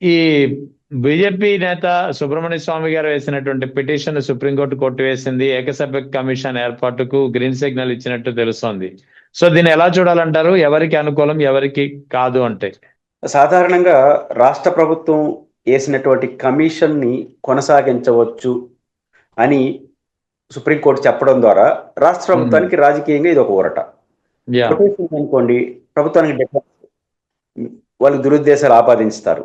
ఈ బీజేపీ నేత సుబ్రహ్మణ్య స్వామి గారు వేసినటువంటి పిటిషన్ సుప్రీంకోర్టు కొట్టివేసింది. ఏకసభ్య కమిషన్ ఏర్పాటుకు గ్రీన్ సిగ్నల్ ఇచ్చినట్టు తెలుస్తోంది. సో దీన్ని ఎలా చూడాలంటారు? ఎవరికి అనుకూలం, ఎవరికి కాదు అంటే? సాధారణంగా రాష్ట్ర ప్రభుత్వం వేసినటువంటి కమిషన్ని కొనసాగించవచ్చు అని సుప్రీంకోర్టు చెప్పడం ద్వారా రాష్ట్ర ప్రభుత్వానికి రాజకీయంగా ఇది ఒక ఊరట. అనుకోండి, ప్రభుత్వానికి వాళ్ళు దురుద్దేశాలు ఆపాదించుతారు.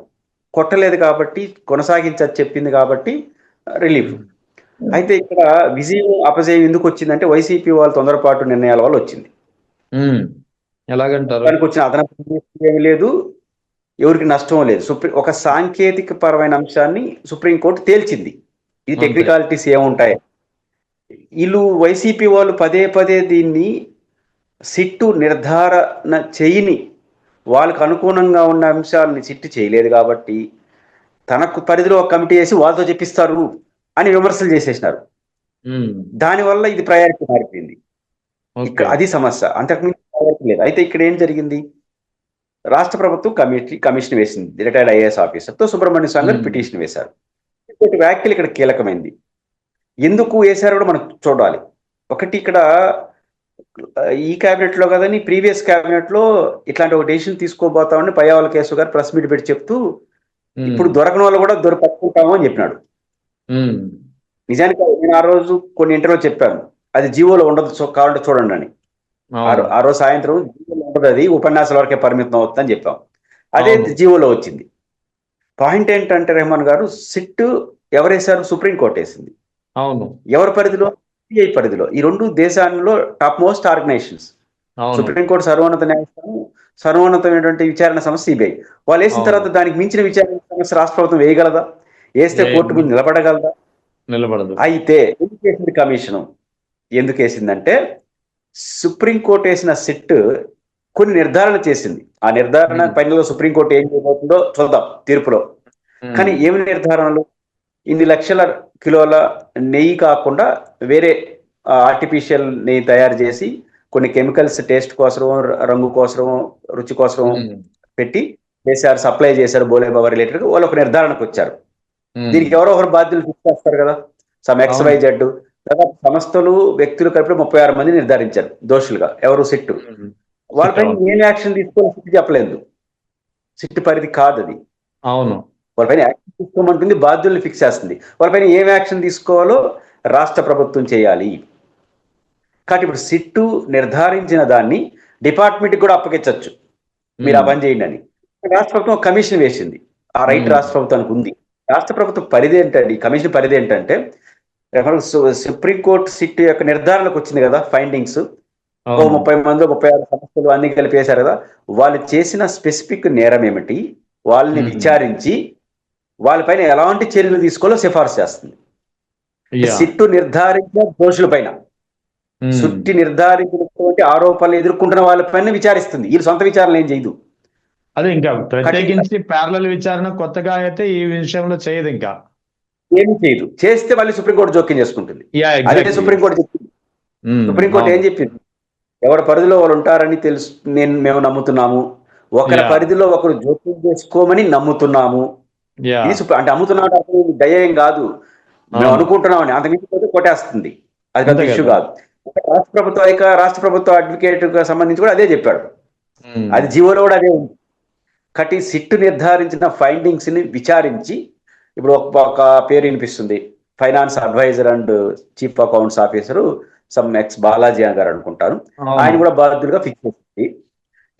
కొట్టలేదు కాబట్టి కొనసాగించని చెప్పింది కాబట్టి రిలీఫ్. అయితే ఇక్కడ విజయం అపజయం ఎందుకు వచ్చిందంటే వైసీపీ వాళ్ళ తొందరపాటు నిర్ణయాల వల్ల వచ్చింది. ఎలాగంటారు? దానికి వచ్చిన అదనపు ఏమి లేదు, ఎవరికి నష్టం లేదు. ఒక సాంకేతిక పరమైన అంశాన్ని సుప్రీంకోర్టు తేల్చింది. ఇది టెక్నికాలిటీస్ ఏముంటాయి, వీళ్ళు వైసీపీ వాళ్ళు పదే పదే దీన్ని సిట్టు నిర్ధారణ చేయని, వాళ్ళకు అనుగుణంగా ఉన్న అంశాలని సిట్టు చేయలేదు కాబట్టి తనకు పరిధిలో ఒక కమిటీ వేసి వాళ్ళతో చెప్పిస్తారు అని విమర్శలు చేసేసినారు. దానివల్ల ఇది ప్రయారిటీ మారిపోయింది. అది సమస్య, అంతకుమించి ప్రయారిటీ లేదు. అయితే ఇక్కడ ఏం జరిగింది, రాష్ట్ర ప్రభుత్వం కమిషన్ వేసింది. రిటైర్డ్ ఐఏఎస్ ఆఫీసర్తో సుబ్రహ్మణ్య స్వామి గారు పిటిషన్ వేశారు. ఇంకోటి వ్యాఖ్యలు ఇక్కడ కీలకమైంది. ఎందుకు వేశారో కూడా మనం చూడాలి. ఒకటి, ఇక్కడ ఈ క్యాబినెట్ లో కదని ప్రీవియస్ క్యాబినెట్ లో ఇట్లాంటి ఒక డెసిషన్ తీసుకోబోతామని పయ్యావల కేశవ్ గారు ప్రెస్ మీట్ పెట్టి చెప్తూ ఇప్పుడు దొరకని వాళ్ళు కూడా పట్టుకుంటాము అని చెప్పినాడు. నిజానికి నేను ఆ రోజు కొన్ని ఇంటర్వ్యూ చెప్పాను, అది జీవోలో ఉండదు, కావాలంటే చూడండి అని. ఆ రోజు సాయంత్రం జీవోలో ఉండదు, అది ఉపన్యాసాల వరకే పరిమితం అవుతుందని చెప్పాం. అదే జీవోలో వచ్చింది. పాయింట్ ఏంటంటే రెహమాన్ గారు, సిట్ ఎవరేశారు? సుప్రీంకోర్టు వేసింది. అవును. ఎవరి పరిధిలో? సిఐ పరిధిలో. ఈ రెండు దేశాల్లో టాప్ మోస్ట్ ఆర్గనైజేషన్స్. సుప్రీంకోర్టు సర్వోన్నత న్యాయస్థానం, సర్వోన్నతమైనటువంటి విచారణ సంస్థ సిబిఐ. వాళ్ళు వేసిన తర్వాత దానికి మించిన విచారణ సంస్థ రాష్ట్ర ప్రభుత్వం వేయగలదా? వేస్తే కోర్టు ముందు నిలబడగలదా? నిలబడదు. అయితే ఎందుకు వేసింది కమిషను? ఎందుకు వేసిందంటే సుప్రీంకోర్టు వేసిన సిట్ కొన్ని నిర్ధారణ చేసింది. ఆ నిర్ధారణ పైన సుప్రీంకోర్టు ఏం చేయబోతుందో చూద్దాం తీర్పులో. కానీ ఏమి నిర్ధారణలు? ఇన్ని లక్షల కిలోల నెయ్యి కాకుండా వేరే ఆర్టిఫిషియల్ నెయ్యి తయారు చేసి కొన్ని కెమికల్స్ టేస్ట్ కోసం, రంగు కోసం, రుచి కోసం పెట్టి చేశారు, సప్లై చేశారు బోలేబాబా రిలేటెడ్. వాళ్ళు ఒక నిర్ధారణకు వచ్చారు. దీనికి ఎవరో ఒకరు బాధ్యులు ఫిక్స్ చేస్తారు కదా, సమ్ XYZ. దాదాపు సంస్థలు, వ్యక్తులు కలిపి 36 మంది నిర్ధారించారు దోషులుగా. ఎవరు? సిట్టు. వాళ్ళపై ఏం యాక్షన్ తీసుకోవాలి సిట్టు చెప్పలేదు. సిట్టు పరిధి కాదు అది. అవును. వాళ్ళపైన యాక్షన్ తీసుకోమంటుంది, బాధ్యుల్ని ఫిక్స్ చేస్తుంది. వాళ్ళపైన ఏం యాక్షన్ తీసుకోవాలో రాష్ట్ర ప్రభుత్వం చేయాలి. కాబట్టి ఇప్పుడు సిట్టు నిర్ధారించిన దాన్ని డిపార్ట్మెంట్కి కూడా అప్పగించవచ్చు, మీరు ఆ పని చేయండి అని. రాష్ట్ర ప్రభుత్వం కమిషన్ వేసింది. ఆ రైట్ రాష్ట్ర ప్రభుత్వానికి ఉంది. రాష్ట్ర ప్రభుత్వం పరిధి ఏంటంటే, ఈ కమిషన్ పరిధి ఏంటంటే, సుప్రీంకోర్టు సిట్టు యొక్క నిర్ధారణకు వచ్చింది కదా ఫైండింగ్స్, 30 మంది 36 సంస్థలు అన్ని కలిపి వేశారు కదా, వాళ్ళు చేసిన స్పెసిఫిక్ నేరం ఏమిటి, వాళ్ళని విచారించి వాళ్ళపైన ఎలాంటి చర్యలు తీసుకోవాలో సిఫార్సు చేస్తుంది. సిట్టు నిర్ధారించిన దోషుల పైన, సిట్టు నిర్ధారించినటువంటి ఆరోపణలు ఎదుర్కొంటున్న వాళ్ళపైన విచారిస్తుంది. వీళ్ళు సొంత విచారణ ఏం చేయదు. అది ఇంకా ప్రత్యేకించి ప్యారలల్ విచారణ కొత్తగా అయితే ఈ విషయంలో చేయదు, ఇంకా ఏమి చేయదు. చేస్తే మళ్ళీ సుప్రీంకోర్టు జోక్యం చేసుకుంటుంది. అదే సుప్రీంకోర్టు చెప్పింది. సుప్రీంకోర్టు ఏం చెప్పింది? ఎవరి పరిధిలో వాళ్ళు ఉంటారని తెలుసు, మేము నమ్ముతున్నాము. ఒకరి పరిధిలో ఒకరు జోక్యం చేసుకోమని నమ్ముతున్నాము. ఇది అంటే అమ్ముతున్నాడు అసలు దయ్యం కాదు, మేము అనుకుంటున్నామని. అంత మించిపోతే కొట్టేస్తుంది, అది పెద్ద ఇష్యూ కాదు. రాష్ట్ర ప్రభుత్వ అడ్వకేట్ సంబంధించి కూడా అదే చెప్పాడు. అది జీవోలో కూడా అదే ఉంది. కాబట్టి సిట్టు నిర్ధారించిన ఫైండింగ్స్ ని విచారించి, ఇప్పుడు ఒక పేరు వినిపిస్తుంది, finance adviser and chief accounts officer సమ్ ఎక్స్ బాలాజీ గారు అనుకుంటారు, ఆయన కూడా బాధ్యులుగా ఫిక్స్ చేసింది.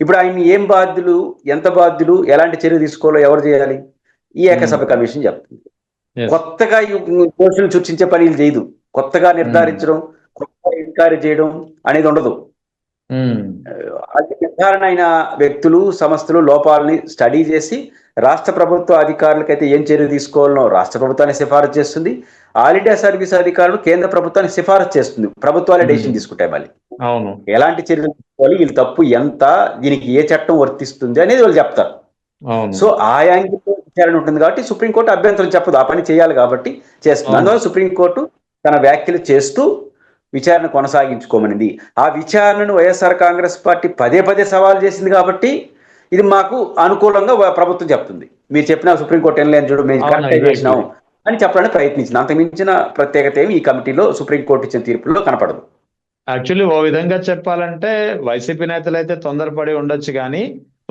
ఇప్పుడు ఆయన ఏం బాధ్యులు, ఎంత బాధ్యులు, ఎలాంటి చర్య తీసుకోవాలో ఎవరు చేయాలి? ఈ ఏకసభ్య కమిషన్ చెప్తుంది. కొత్తగా దోషులు సూచించే పనులు చేయదు. కొత్తగా నిర్ధారించడం, కొత్తగా ఎంక్వైరీ చేయడం అనేది ఉండదు. అది నిర్ధారణ అయిన వ్యక్తులు, సంస్థలు లోపాలని స్టడీ చేసి రాష్ట్ర ప్రభుత్వ అధికారులకైతే ఏం చర్య తీసుకోవాలనో రాష్ట్ర ప్రభుత్వాన్ని సిఫారసు చేస్తుంది. ఆల్ ఇండియా సర్వీస్ అధికారులు కేంద్ర ప్రభుత్వాన్ని సిఫారసు చేస్తుంది. ప్రభుత్వాలే డెసిషన్ తీసుకుంటాయి. మళ్ళీ ఎలాంటి చర్యలు తీసుకోవాలి, వీళ్ళు తప్పు ఎంత, దీనికి ఏ చట్టం వర్తిస్తుంది అనేది వాళ్ళు చెప్తారు. సో ఆ యాంగిల్లో విచారణ ఉంటుంది కాబట్టి సుప్రీంకోర్టు అభ్యంతరం చెప్పదు, ఆ పని చేయాలి కాబట్టి చేస్తుంది. అందువల్ల సుప్రీంకోర్టు తన వ్యాఖ్యలు చేస్తూ విచారణ కొనసాగించుకోమనింది. ఆ విచారణను వైఎస్ఆర్ కాంగ్రెస్ పార్టీ పదే పదే సవాల్ చేసింది కాబట్టి ఇది మాకు అనుకూలంగా ప్రభుత్వం చెప్తుంది. మీరు చెప్పిన సుప్రీంకోర్టు ఏం లేదు చూడు, మేము కరెక్ట్ చేసినాం అని చెప్పడానికి ప్రయత్నించింది. అంతకు మించిన ప్రత్యేకత ఏమి ఈ కమిటీలో సుప్రీంకోర్టు ఇచ్చిన తీర్పులో కనపడదు. యాక్చువల్లీ ఓ విధంగా చెప్పాలంటే వైసీపీ నేతలు అయితే తొందరపడి ఉండొచ్చు, కానీ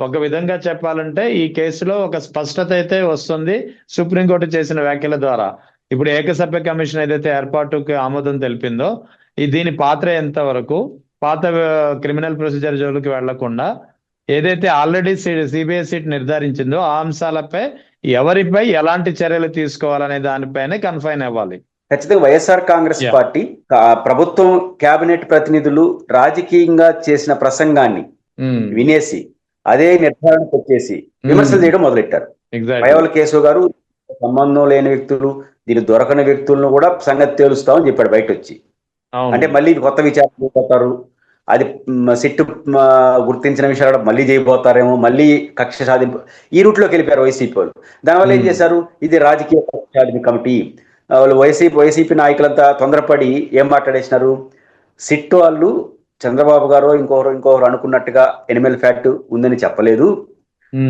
ఒక విధంగా చెప్పాలంటే ఈ కేసులో ఒక స్పష్టత అయితే వస్తుంది సుప్రీంకోర్టు చేసిన వ్యాఖ్యల ద్వారా. ఇప్పుడు ఏకసభ్య కమిషన్ ఏదైతే ఏర్పాటుకు ఆమోదం తెలిపిందో దీని పాత్ర ఎంత వరకు, పాత క్రిమినల్ ప్రొసీజర్ జోలికి వెళ్లకుండా ఏదైతే ఆల్రెడీ సిబిఐ సీట్ నిర్ధారించిందో ఆ అంశాలపై ఎవరిపై ఎలాంటి చర్యలు తీసుకోవాలనే దానిపైనే కన్ఫైన్ అవ్వాలి. ఖచ్చితంగా వైఎస్ఆర్ కాంగ్రెస్ పార్టీ ప్రభుత్వం కేబినెట్ ప్రతినిధులు రాజకీయంగా చేసిన ప్రసంగాన్ని వినేసి అదే నిర్ధారణకు వచ్చేసి విమర్శలు చేయడం మొదలెట్టారు. పయ్యావుల కేశవ్ గారు సంబంధం లేని వ్యక్తులు, దీని దొరకని వ్యక్తులను కూడా సంగతి తేలుస్తామని చెప్పాడు బయట వచ్చి. అంటే మళ్ళీ కొత్త విచారణ చేయబోతారు, అది సిట్టు గుర్తించిన విషయాలు మళ్ళీ చేయబోతారేమో, మళ్ళీ కక్ష సాధింపు ఈ రూట్లోకి వెళ్ళిపోయారు వైసీపీ వాళ్ళు. దానివల్ల ఏం చేశారు, ఇది రాజకీయ కక్ష సాధింపు కమిటీ. వాళ్ళు వైసీపీ నాయకులంతా తొందరపడి ఏం మాట్లాడేసినారు, సిట్ వాళ్ళు చంద్రబాబు గారు ఇంకొకరు అనుకున్నట్టుగా ఎనిమల్ ఫ్యాక్ట్ ఉందని చెప్పలేదు,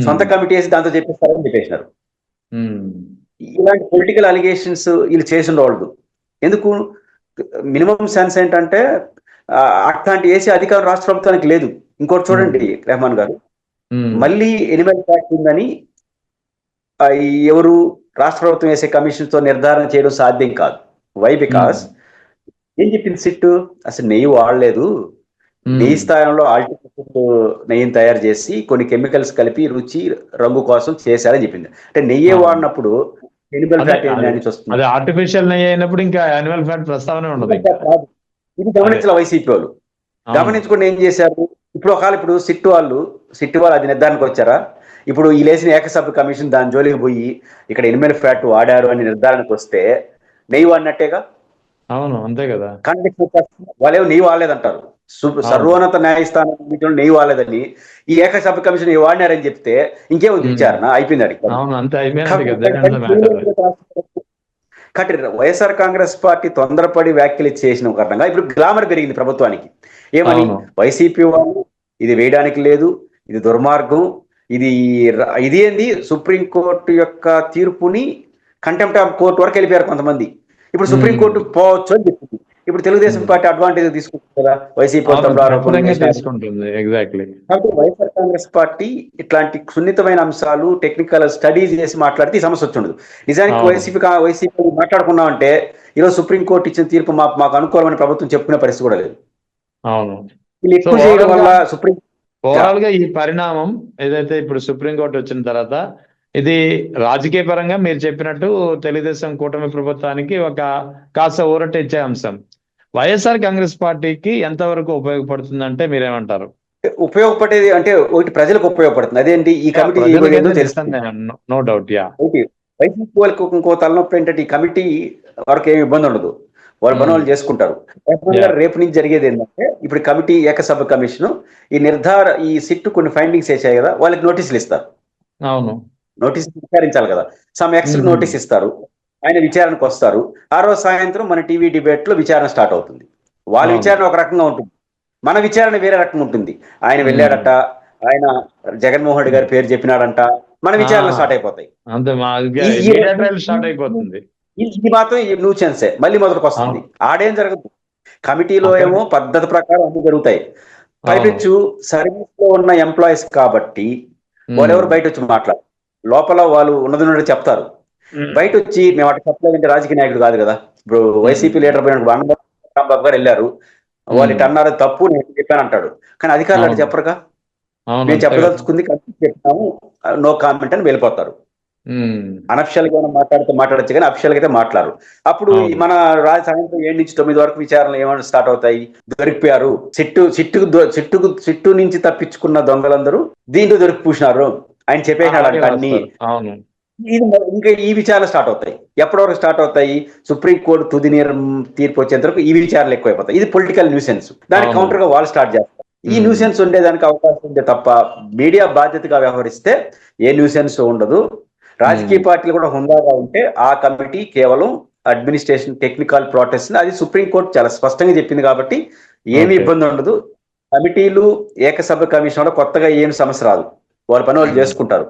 సొంత కమిటీ వేసి దాంతో చెప్పేస్తారని చెప్పేసినారు. ఇలాంటి పొలిటికల్ అలిగేషన్స్ వీళ్ళు చేసిన వాళ్ళు ఎందుకు? మినిమం సెన్స్ ఏంటంటే అట్లాంటి వేసే అధికారం రాష్ట్ర ప్రభుత్వానికి లేదు. ఇంకోటి చూడండి రెహమాన్ గారు, మళ్ళీ ఎనిమల్ ఫ్యాక్ట్ ఉందని ఎవరు రాష్ట్ర ప్రభుత్వం వేసే కమిషన్ తో నిర్ధారణ చేయడం సాధ్యం కాదు. వై? బికాస్ ఏం చెప్పింది సిట్టు, అసలు నెయ్యి వాడలేదు, నెయ్యి స్థానంలో ఆల్టిఫిషియల్ నెయ్యిని తయారు చేసి కొన్ని కెమికల్స్ కలిపి రుచి రంగు కోసం చేశారని చెప్పింది. అంటే నెయ్యి వాడినప్పుడు ఎనిమల్ ఫ్యాట్ వస్తుంది, ఆర్టిఫిషియల్ నెయ్యి అయినప్పుడు ఇంకా యానిమల్ ఫ్యాట్ ప్రస్తావన ఉండదు. ఇది గమనించాల వైసీపీ వాళ్ళు. గమనించుకుని ఏం చేశారు, ఇప్పుడు సిట్టు వాళ్ళు అది నిర్ధారణకు వచ్చారా? ఇప్పుడు ఈ లేచిన ఏకసభ్య కమిషన్ దాని జోలికి పోయి ఇక్కడ ఎనిమల్ ఫ్యాట్ వాడారు అని నిర్ధారణకు వస్తే నెయ్యి వాడినట్టేగా. అవును, అంతే కదా. వాళ్ళేమో నెయ్యి వాడలేదంటారు, సర్వోన్నత న్యాయస్థానం నెయ్యి వాడలేదని ఈ ఏకసభ్య కమిషన్ వాడినారని చెప్తే ఇంకేముంది విచారణ? అయిపోయింది అడిగి. వైఎస్ఆర్ కాంగ్రెస్ పార్టీ తొందరపడి వ్యాఖ్యలు చేసిన కారణంగా ఇప్పుడు గ్లామర్ పెరిగింది ప్రభుత్వానికి. ఏమని? వైసీపీ వాళ్ళు ఇది వేయడానికి లేదు, ఇది దుర్మార్గం, ఇది ఏంది, సుప్రీంకోర్టు యొక్క తీర్పుని కంటెంప్ట్ ఆఫ్ కోర్టు వరకు వెళ్ళిపోయారు కొంతమంది. ఇప్పుడు సుప్రీంకోర్టు పోవచ్చు అని చెప్పింది. ఇప్పుడు తెలుగుదేశం పార్టీ అడ్వాంటేజ్ తీసుకుంటుంది కదా వైసీపీ. కాబట్టి వైఎస్ఆర్ కాంగ్రెస్ పార్టీ ఇట్లాంటి సున్నితమైన అంశాలు టెక్నికల్ స్టడీస్ చేసి మాట్లాడితే ఈ సమస్య వచ్చి ఉండదు. నిజానికి వైసీపీ మాట్లాడుకున్నామంటే ఈరోజు సుప్రీంకోర్టు ఇచ్చిన తీర్పు మాకు అనుకూలమైన ప్రభుత్వం చెప్పుకునే పరిస్థితి కూడా లేదు. అవును, వీళ్ళు ఎక్కువ చేయడం వల్ల సుప్రీం ఓవరాల్ గా ఈ పరిణామం ఏదైతే ఇప్పుడు సుప్రీంకోర్టు వచ్చిన తర్వాత ఇది రాజకీయ పరంగా మీరు చెప్పినట్టు తెలుగుదేశం కూటమి ప్రభుత్వానికి ఒక కాస్త ఊరట ఇచ్చే అంశం. వైఎస్ఆర్ కాంగ్రెస్ పార్టీకి ఎంతవరకు ఉపయోగపడుతుందంటే మీరేమంటారు? ఉపయోగపడేది అంటే ఒకటి ప్రజలకు ఉపయోగపడుతుంది. అదేంటి, ఈ కమిటీ నో డౌట్. వైసీపీ వాళ్ళకి ఇంకో తలనొప్పి ఏంటంటే ఈ కమిటీ వరకు ఏమి ఇబ్బంది ఉండదు, వాళ్ళ పని వాళ్ళు చేసుకుంటారు. రేపు నుంచి జరిగేది ఏంటంటే ఇప్పుడు కమిటీ ఏకసభ్య కమిషన్ ఈ సిట్ కొన్ని ఫైండింగ్స్ వేసాయి కదా, వాళ్ళకి నోటీసులు ఇస్తారు. అవును, నోటీస్ విచారించాలి కదా, సమ్ ఎక్స్ నోటీస్ ఇస్తారు, ఆయన విచారణకు వస్తారు. ఆ రోజు సాయంత్రం మన టీవీ డిబేట్ లో విచారణ స్టార్ట్ అవుతుంది. వాళ్ళ విచారణ ఒక రకంగా ఉంటుంది, మన విచారణ వేరే రకంగా ఉంటుంది. ఆయన వెళ్ళాడట, ఆయన జగన్మోహన్ రెడ్డి గారి పేరు చెప్పినాడంట, మన విచారణ స్టార్ట్ అయిపోతాయి. ఇది మాత్రం న్యూసెన్సే, మళ్ళీ మొదటికి వస్తుంది. ఆడేం జరగదు, కమిటీలో ఏమో పద్ధతి ప్రకారం అన్ని జరుగుతాయి. పైపెచ్చు సర్వీస్ లో ఉన్న ఎంప్లాయీస్ కాబట్టి వాళ్ళెవరు బయట వచ్చి మాట్లాడు, లోపల వాళ్ళు ఉన్నది చెప్తారు. బయట వచ్చి మేము అటు చెప్పలేదంటే రాజకీయ నాయకుడు కాదు కదా. ఇప్పుడు వైసీపీ లీడర్ పోయినప్పుడు రాంబాబు గారు వెళ్ళారు, వాళ్ళు ఇటు అన్నారు తప్పు, నేను చెప్పాను అంటాడు. కానీ అధికారులు అటు చెప్పరుగా, మేము చెప్పదలుచుకుంది చెప్తాము, నో కామెంట్ అని వెళ్ళిపోతారు. అనఫిషియల్ గా మాట్లాడచ్చు కానీ అఫిషియల్ గా అయితే మాట్లాడరు. అప్పుడు మన సాయంత్రం 7 నుంచి 9 వరకు విచారణలు ఏమైనా స్టార్ట్ అవుతాయి. దొరికిపోయారు, చిట్టు నుంచి తప్పించుకున్న దొంగలందరూ దీంట్లో దొరికి పూసినారు ఆయన చెప్పేసినాడు అన్ని. ఇంకా ఈ విచారణలు స్టార్ట్ అవుతాయి. ఎప్పటివరకు స్టార్ట్ అవుతాయి? సుప్రీంకోర్టు తుది తీర్పు వచ్చేంత వరకు ఈ విచారణలు ఎక్కువైపోతాయి. ఇది పొలిటికల్ న్యూసెన్స్. దానికి కౌంటర్ గా వాళ్ళు స్టార్ట్ చేస్తారు. ఈ న్యూసెన్స్ ఉండేదానికి అవకాశం ఉందే తప్ప మీడియా బాధ్యతగా వ్యవహరిస్తే ఏ న్యూసెన్స్ ఉండదు. రాజకీయ పార్టీలు కూడా హుందాగా ఉంటే ఆ కమిటీ కేవలం అడ్మినిస్ట్రేషన్ టెక్నికల్ ప్రొటెస్ట్, అది సుప్రీంకోర్టు చాలా స్పష్టంగా చెప్పింది కాబట్టి ఏమి ఇబ్బంది ఉండదు. కమిటీలు ఏకసభ్య కమిషన్ కొత్తగా ఏమి సమస్య రాదు. వాళ్ళ పని వాళ్ళు చేసుకుంటారు.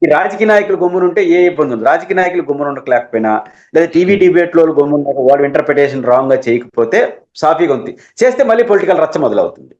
ఈ రాజకీయ నాయకులు గమ్మునుంటే ఏ ఇబ్బంది ఉంది. రాజకీయ నాయకులు గమ్మున ఉండలేకపోయినా, లేదా టీవీ డిబేట్ లో గమ్మున వాడు ఇంటర్ప్రిటేషన్ రాంగ్ గా చేయకపోతే సాఫీగా ఉంది. చేస్తే మళ్ళీ పొలిటికల్ రచ్చ మొదలవుతుంది.